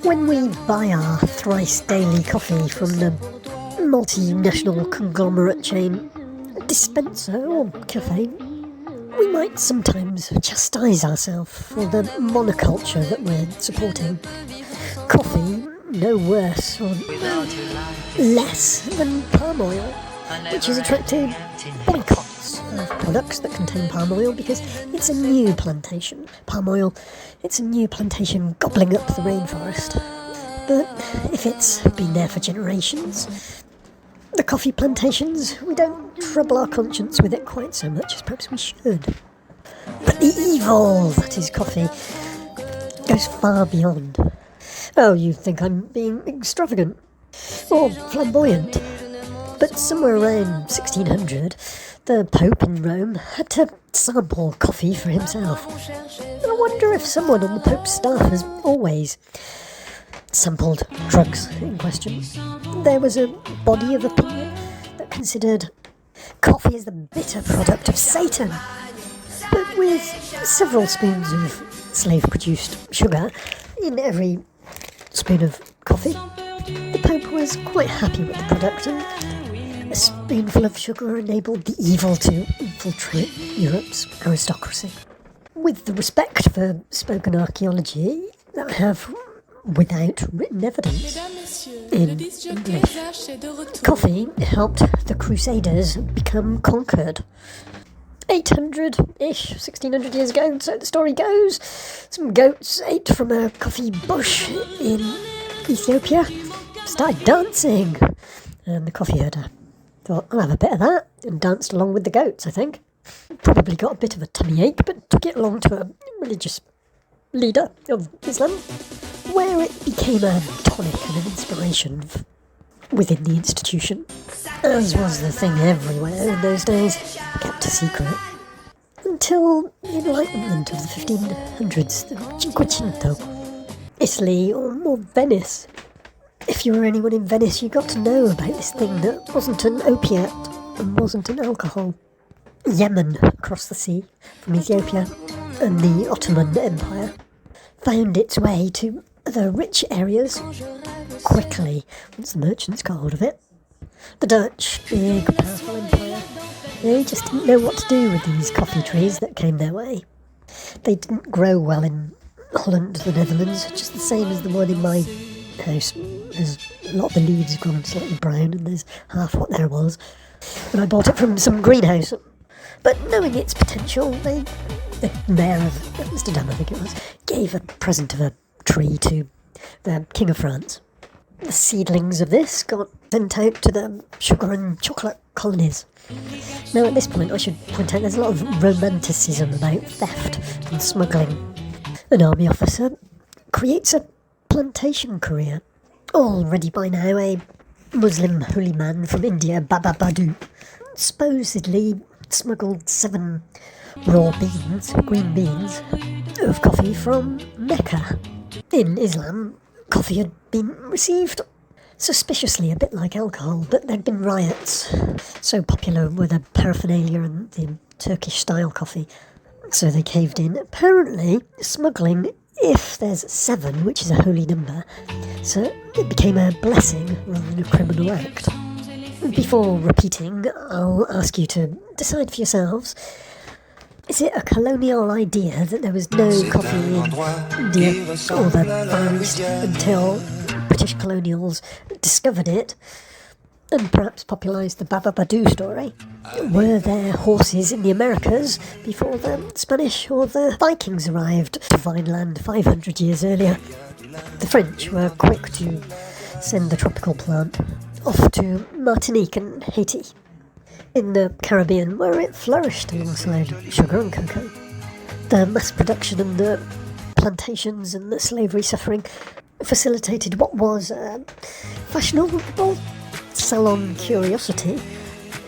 When we buy our thrice daily coffee from the multinational conglomerate chain, dispenser or cafe, we might sometimes chastise ourselves for the monoculture that we're supporting. Coffee no worse or no less than palm oil, which has attracted boycotts of products that contain palm oil because it's a new plantation. Palm oil, it's a new plantation gobbling up the rainforest. But if it's been there for generations, the coffee plantations, we don't trouble our conscience with it quite so much as perhaps we should. But the evil that is coffee goes far beyond. Oh, you think I'm being extravagant or flamboyant, but somewhere around 1600, the Pope in Rome had to sample coffee for himself. And I wonder if someone on the Pope's staff has always sampled drugs in question. There was a body of opinion that considered coffee as the bitter product of Satan, but with several spoons of slave-produced sugar in every spoon of coffee, the Pope was quite happy with the product, and a spoonful of sugar enabled the evil to infiltrate Europe's aristocracy. With the respect for spoken archaeology that I have without written evidence in English, coffee helped the Crusaders become conquered. 800-ish, 1600 years ago, so the story goes. Some goats ate from a coffee bush in Ethiopia, started dancing, and the coffee herder thought, I'll have a bit of that, and danced along with the goats, I think. Probably got a bit of a tummy ache, but took it along to a religious leader of Islam, where it became a tonic and an inspiration within the institution, as was the thing everywhere in those days, kept a secret. Until the enlightenment of the 1500s, the Cinquecento, Italy, or more Venice. If you were anyone in Venice, you got to know about this thing that wasn't an opiate and wasn't an alcohol. Yemen, across the sea from Ethiopia, and the Ottoman Empire, found its way to the rich areas quickly once the merchants got hold of it. The Dutch, big, powerful empire, they just didn't know what to do with these coffee trees that came their way. They didn't grow well in Holland, the Netherlands, just the same as the one in my house. There's a lot of the leaves have gone slightly brown, and there's half what there was when I bought it from some greenhouse. But knowing its potential, the mayor of Amsterdam, I think it was, gave a present of a tree to the King of France. The seedlings of this got sent out to the sugar and chocolate colonies. Now at this point I should point out there's a lot of romanticism about theft and smuggling. An army officer creates a plantation career. Already by now a Muslim holy man from India, Baba Badu, supposedly smuggled 7 raw beans, green beans, of coffee from Mecca. In Islam, coffee had been received suspiciously, a bit like alcohol, but there'd been riots. So popular were the paraphernalia and the Turkish-style coffee, so they caved in. Apparently, smuggling, if there's 7, which is a holy number, so it became a blessing rather than a criminal act. Before repeating, I'll ask you to decide for yourselves. Is it a colonial idea that there was no coffee in India or the Far East until British colonials discovered it and perhaps popularised the Baba Badu story? Were there horses in the Americas before the Spanish or the Vikings arrived to Vineland 500 years earlier? The French were quick to send the tropical plant off to Martinique and Haiti, in the Caribbean, where it flourished alongside sugar and cocoa. The mass production and the plantations and the slavery suffering facilitated what was a fashionable salon curiosity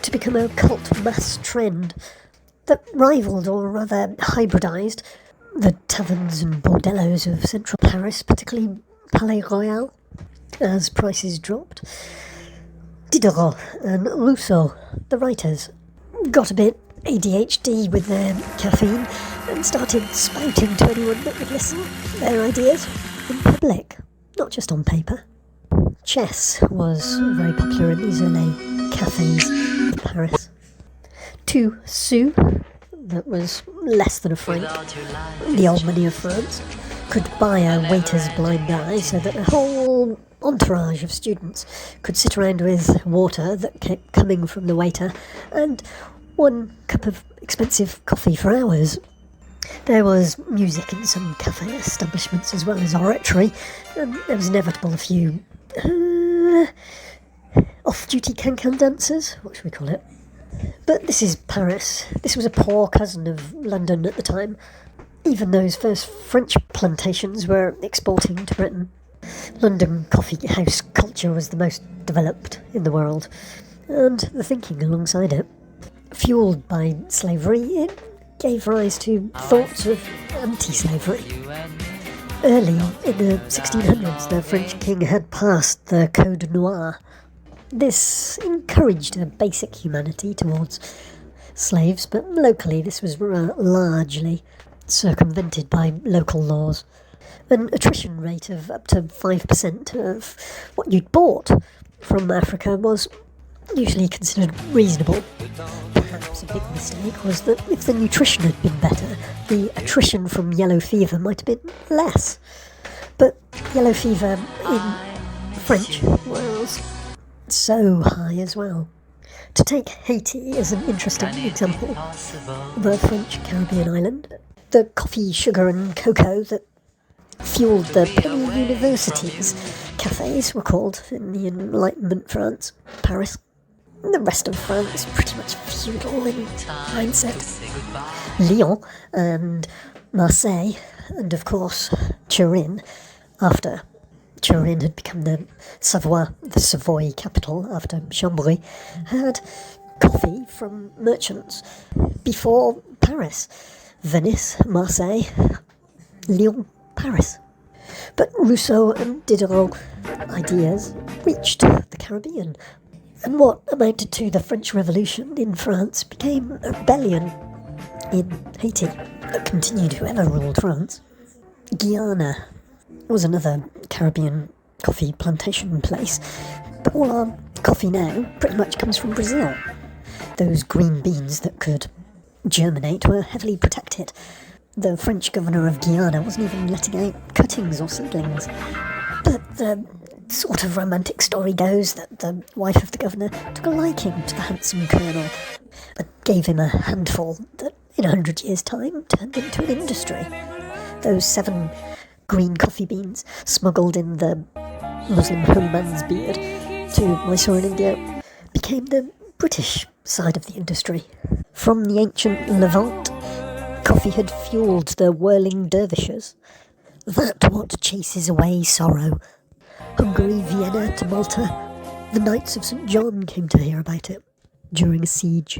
to become a cult mass trend that rivaled, or rather hybridised, the taverns and bordellos of central Paris, particularly Palais Royal, as prices dropped. Diderot and Rousseau, the writers, got a bit ADHD with their caffeine and started spouting to anyone that would listen their ideas in public. not just on paper. Chess was very popular in these early cafes of Paris. 2 sous, that was less than a franc, the old money of France, could buy a waiter's blind eye so that a whole entourage of students could sit around with water that kept coming from the waiter and 1 cup of expensive coffee for hours. There was music in some cafe establishments as well as oratory, and there was inevitable a few off-duty can-can dancers, what should we call it? But this is Paris. This was a poor cousin of London at the time. Even those first French plantations were exporting to Britain. London coffee house culture was the most developed in the world, and the thinking alongside it. Fuelled by slavery, it gave rise to thoughts of anti-slavery. Early in the 1600s, the French king had passed the Code Noir. This encouraged a basic humanity towards slaves, but locally this was largely circumvented by local laws. An attrition rate of up to 5% of what you'd bought from Africa was usually considered reasonable. Perhaps a big mistake was that if the nutrition had been better, the attrition from yellow fever might have been less. But yellow fever in French was so high as well. To take Haiti as an interesting example, the French Caribbean island, the coffee, sugar and cocoa that fuelled the penny universities cafes were called in the enlightenment France, Paris. The rest of France pretty much feudal in mindset. Lyon and Marseille, and of course Turin, after Turin had become the Savoy capital after Chambéry, had coffee from merchants before Paris. Venice, Marseille, Lyon, Paris. But Rousseau and Diderot ideas reached the Caribbean, and what amounted to the French Revolution in France became a rebellion in Haiti that continued whoever ruled France. Guyana was another Caribbean coffee plantation place, but all our coffee now pretty much comes from Brazil. Those green beans that could germinate were heavily protected. The French governor of Guyana wasn't even letting out cuttings or seedlings. But the sort of romantic story goes that the wife of the governor took a liking to the handsome colonel and gave him a handful that in 100 years' time turned into an industry. Those 7 green coffee beans smuggled in the Muslim holy man's beard to Mysore in India became the British side of the industry. From the ancient Levant, coffee had fuelled the whirling dervishes. That what chases away sorrow. Hungary, Vienna to Malta, the Knights of St. John came to hear about it during a siege.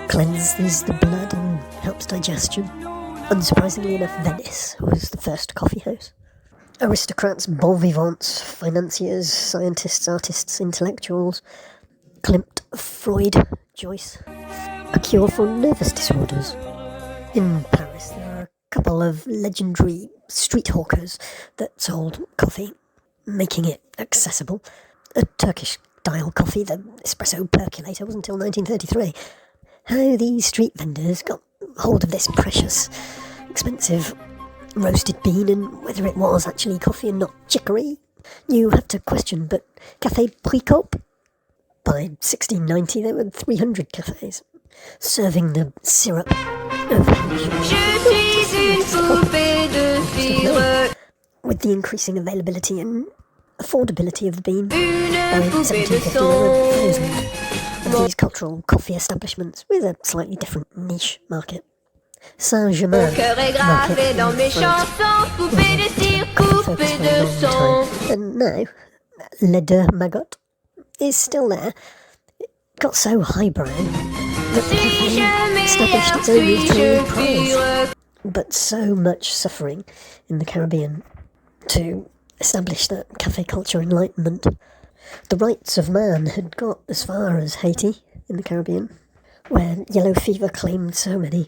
Cleanses the blood and helps digestion. Unsurprisingly enough, Venice was the first coffee house. Aristocrats, bon vivants, financiers, scientists, artists, intellectuals, Klimt, Freud, Joyce, a cure for nervous disorders. In Paris, there are a couple of legendary street hawkers that sold coffee, making it accessible. A Turkish-style coffee, the espresso percolator, wasn't until 1933. How these street vendors got hold of this precious, expensive roasted bean and whether it was actually coffee and not chicory, you have to question, but Café Précope? By 1690 there were 300 cafes, serving the syrup of with the increasing availability and affordability of the bean. By 1750 there were 1,000 of these cultural coffee establishments with a slightly different niche market. Saint-Germain market in France, and now Les Deux Magots is still there. It got so highbrow that the cafe established its own retail price. But so much suffering in the Caribbean to establish that cafe culture enlightenment. The rights of man had got as far as Haiti in the Caribbean, where yellow fever claimed so many.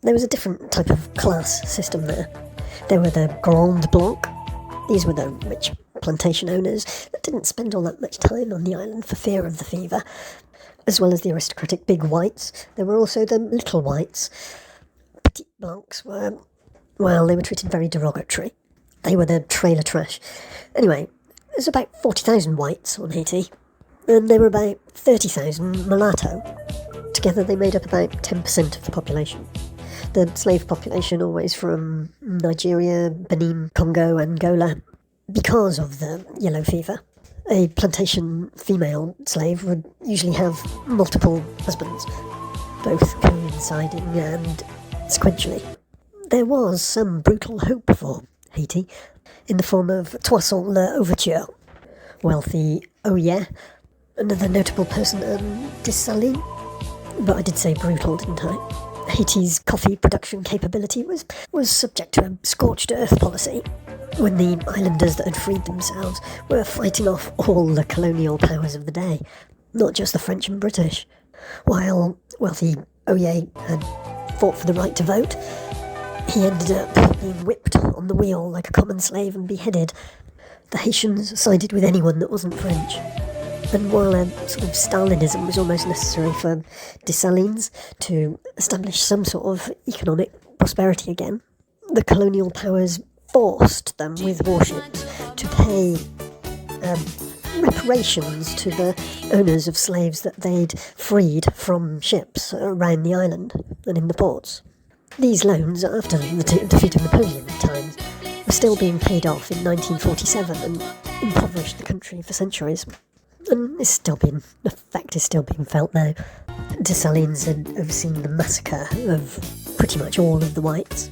There was a different type of class system there. There were the Grand Blanc. These were the rich plantation owners that didn't spend all that much time on the island for fear of the fever. As well as the aristocratic big whites, there were also the little whites. Petit blancs were, well, they were treated very derogatory. They were the trailer trash. Anyway, there's about 40,000 whites on Haiti, and there were about 30,000 mulatto. Together they made up about 10% of the population. The slave population always from Nigeria, Benin, Congo, Angola, because of the yellow fever. A plantation female slave would usually have multiple husbands, both coinciding and sequentially. There was some brutal hope for Haiti, in the form of Toisson l'Ouverture, wealthy Oye, another notable person, Dessalines. But I did say brutal, didn't I? Haiti's coffee production capability was subject to a scorched earth policy, when the islanders that had freed themselves were fighting off all the colonial powers of the day, not just the French and British. While wealthy Oye had fought for the right to vote, he ended up being whipped on the wheel like a common slave and beheaded. The Haitians sided with anyone that wasn't French. And while a sort of Stalinism was almost necessary for Dessalines to establish some sort of economic prosperity again, the colonial powers forced them with warships to pay reparations to the owners of slaves that they'd freed from ships around the island and in the ports. These loans, after the defeat of Napoleon at times, were still being paid off in 1947 and impoverished the country for centuries. And the effect is still being felt now. Dessalines had overseen the massacre of pretty much all of the whites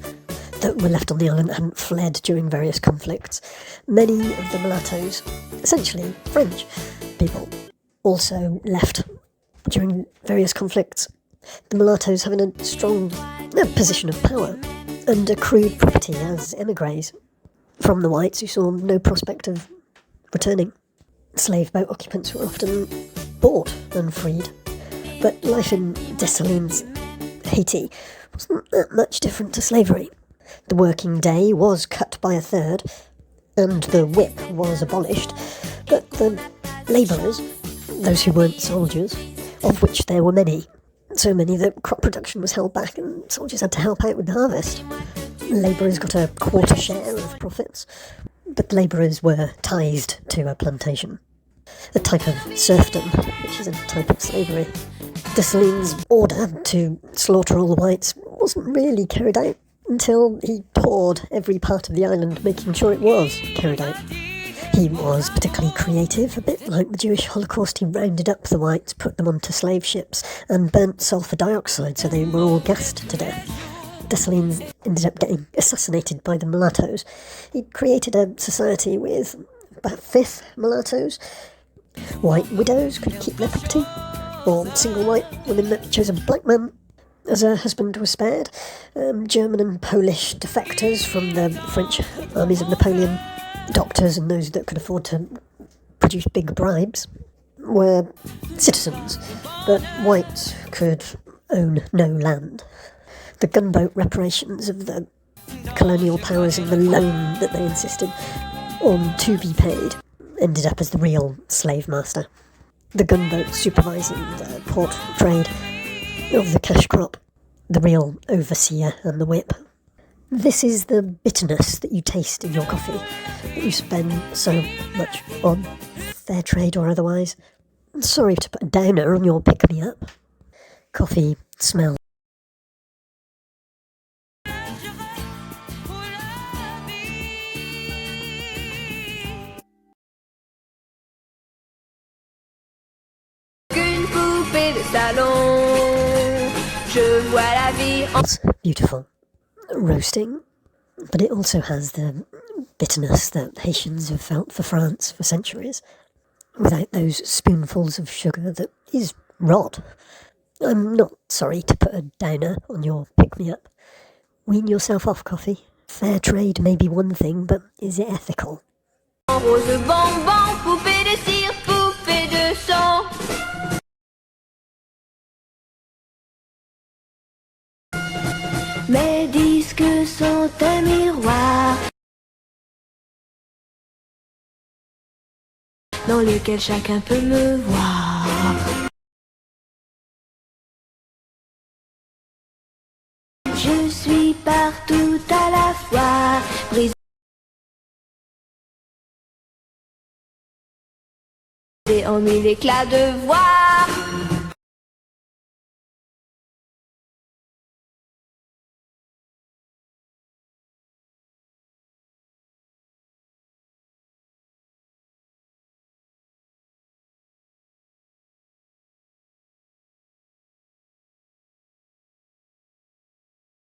that were left on the island and hadn't fled during various conflicts. Many of the mulattoes, essentially French people, also left during various conflicts. The mulattoes having a strong position of power and accrued property as emigres from the whites who saw no prospect of returning. Slave boat occupants were often bought and freed, but life in Dessalines, Haiti, wasn't that much different to slavery. The working day was cut by a third, and the whip was abolished, but the labourers, those who weren't soldiers, of which there were many, so many that crop production was held back and soldiers had to help out with the harvest. Labourers got a quarter share of profits, but labourers were tithed to a plantation, a type of serfdom, which is a type of slavery. Dessalines' order to slaughter all the whites wasn't really carried out until he toured every part of the island, making sure it was carried out. He was particularly creative, a bit like the Jewish Holocaust. He rounded up the whites, put them onto slave ships, and burnt sulphur dioxide so they were all gassed to death. Dessalines ended up getting assassinated by the mulattoes. He created a society with about a fifth mulattoes. White widows could keep their property, or single white women that chose a black man as a husband were spared. German and Polish defectors from the French armies of Napoleon, doctors and those that could afford to produce big bribes, were citizens, but whites could own no land. The gunboat reparations of the colonial powers and the loan that they insisted on to be paid ended up as the real slave master. The gunboat supervising the port trade of the cash crop, the real overseer and the whip. This is the bitterness that you taste in your coffee, that you spend so much on, fair trade or otherwise. Sorry to put a downer on your pick-me-up. Coffee smells. It's beautiful. Roasting, but it also has the bitterness that Haitians have felt for France for centuries, without those spoonfuls of sugar that is rot. I'm not sorry to put a downer on your pick-me-up. Wean yourself off coffee. Fair trade may be one thing, but is it ethical? Rose bonbon, poupée de cire, poupée de sang. Mes disques sont un miroir. dans lequel chacun peut me voir. Je suis partout à la fois, brisé en mille éclats de voir.